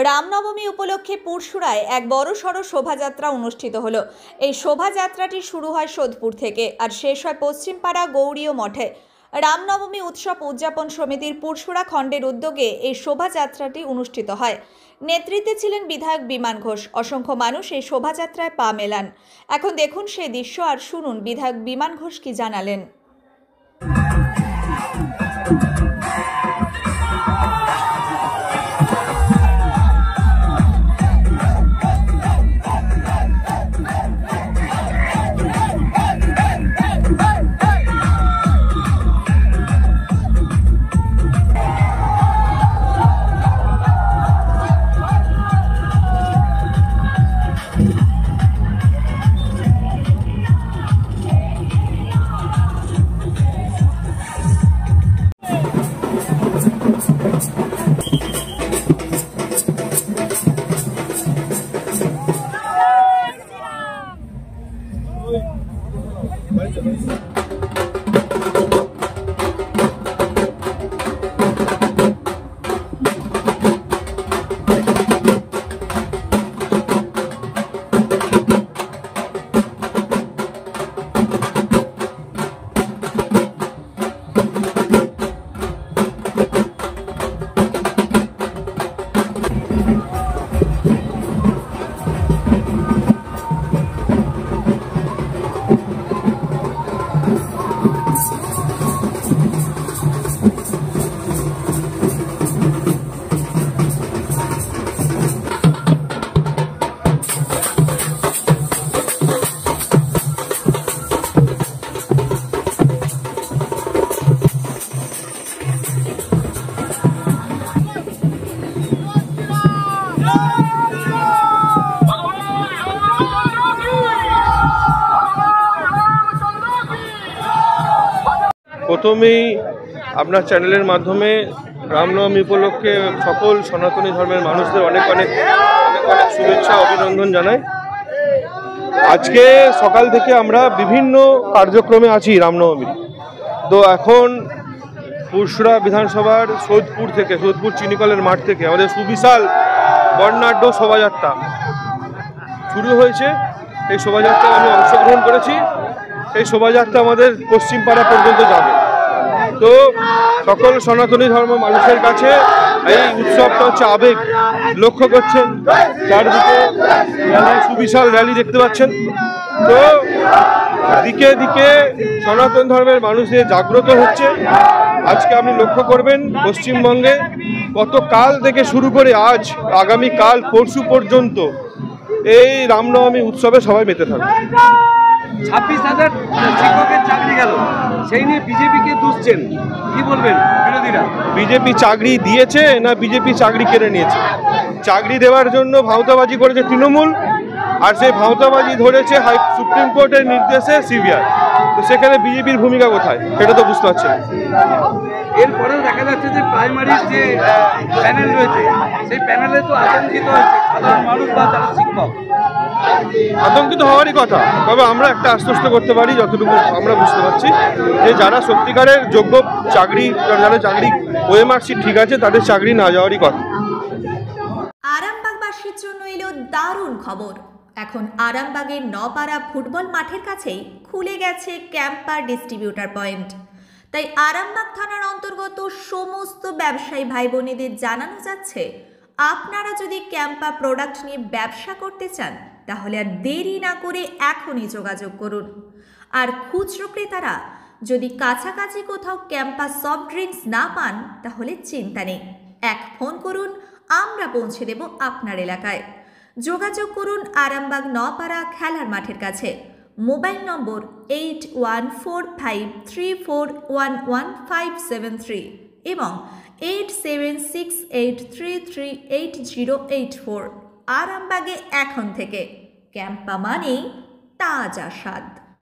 রামনবমী উপলক্ষে পুরশুরায় এক বড়সড় শোভাযাত্রা অনুষ্ঠিত হলো। এই শোভাযাত্রাটি শুরু হয় সোদপুর থেকে আর শেষ হয় পশ্চিমপাড়া গৌড়ীয় মঠে। রামনবমী উৎসব উদযাপন সমিতির পুরশুরা খণ্ডের উদ্যোগে এই শোভাযাত্রাটি অনুষ্ঠিত হয়। নেতৃত্বে ছিলেন বিধায়ক বিমান ঘোষ। অসংখ্য মানুষ এই শোভাযাত্রায় পা মেলান। এখন দেখুন সেই দৃশ্য আর শুনুন বিধায়ক বিমান ঘোষ কি জানালেন। প্রথমেই আপনার চ্যানেলের মাধ্যমে রামনবমী উপলক্ষে সকল সনাতনী ধর্মের মানুষদের অনেক অনেক শুভেচ্ছা অভিনন্দন জানাই। আজকে সকাল থেকে আমরা বিভিন্ন কার্যক্রমে আছি রামনবমী। তো এখন পুরশুরা বিধানসভার সোদপুর চিনিকলের মাঠ থেকে আমাদের সুবিশাল বর্ণাঢ্য শোভাযাত্রা শুরু হয়েছে। এই শোভাযাত্রায় আমি অংশগ্রহণ করেছি। এই শোভাযাত্রা আমাদের পশ্চিমপাড়া পর্যন্ত যাবে। তো সকল সনাতনী ধর্ম মানুষের কাছে এই উৎসবটা হচ্ছে আবেগ। লক্ষ্য করছেন চারদিকে সুবিশাল র্যালি দেখতে পাচ্ছেন। তো দিকে দিকে সনাতন ধর্মের মানুষের জাগ্রত হচ্ছে। আজকে আপনি লক্ষ্য করবেন পশ্চিমবঙ্গে গতকাল থেকে শুরু করে আজ আগামীকাল পরশু পর্যন্ত এই রামনবমী উৎসবে সবাই মেতে থাকবে। 26,000 শিক্ষকের চাকরি গেল, সেই নিয়ে বিজেপিকে দুষছেন, কি বলবেন বিরোধীরা? বিজেপি চাকরি দিয়েছে না বিজেপি চাকরি কেড়ে নিয়েছে? চাকরি দেওয়ার জন্য ভাঁওতাবাজি করেছে তৃণমূল, আর সেই ভাঁওতাবাজি ধরেছে সুপ্রিম কোর্টের নির্দেশে সিবিআই। তো সেখানে বিজেপির ভূমিকা কোথায় সেটা তো বুঝতে পারছেন। এরপরেও দেখা যাচ্ছে যে প্রাইমারির যে প্যানেল রয়েছে সেই প্যানেলে তো আতঙ্কিত হচ্ছে সাধারণ মানুষ বা যারা শিক্ষক। আতঙ্কিত হওয়ারই কথা, তবে আমরা একটা আশ্বস্ত করতে পারি যতটুকু আমরা বুঝতে পারছি যে যারা সত্যিকারের যোগ্য যারা চাকরি ওএমআরসি ঠিক আছে তাদের চাকরি না যাওয়ারই কথা। আরামবাগবাসীর জন্য এলো দারুণ খবর। এখন আরামবাগের নপাড়া ফুটবল মাঠের কাছেই খুলে গেছে ক্যাম্পার ডিস্ট্রিবিউটার পয়েন্ট। তাই আরামবাগ থানার অন্তর্গত সমস্ত ব্যবসায়ী ভাই বোনেদের জানানো যাচ্ছে, আপনারা যদি ক্যাম্পা প্রোডাক্ট নিয়ে ব্যবসা করতে চান তাহলে আর দেরি না করে এখনই যোগাযোগ করুন। আর খুচরো ক্রেতারা যদি কাছাকাছি কোথাও ক্যাম্পা সফট ড্রিঙ্কস না পান তাহলে চিন্তা নেই, এক ফোন করুন, আমরা পৌঁছে দেব আপনার এলাকায়। যোগাযোগ করুন আরামবাগ নপাড়া খেলার মাঠের কাছে। মোবাইল নম্বর 8143411573 এবং 8768338084। আরামবাগে এখন থেকে ক্যাম্পা মানেই তাজা স্বাদ।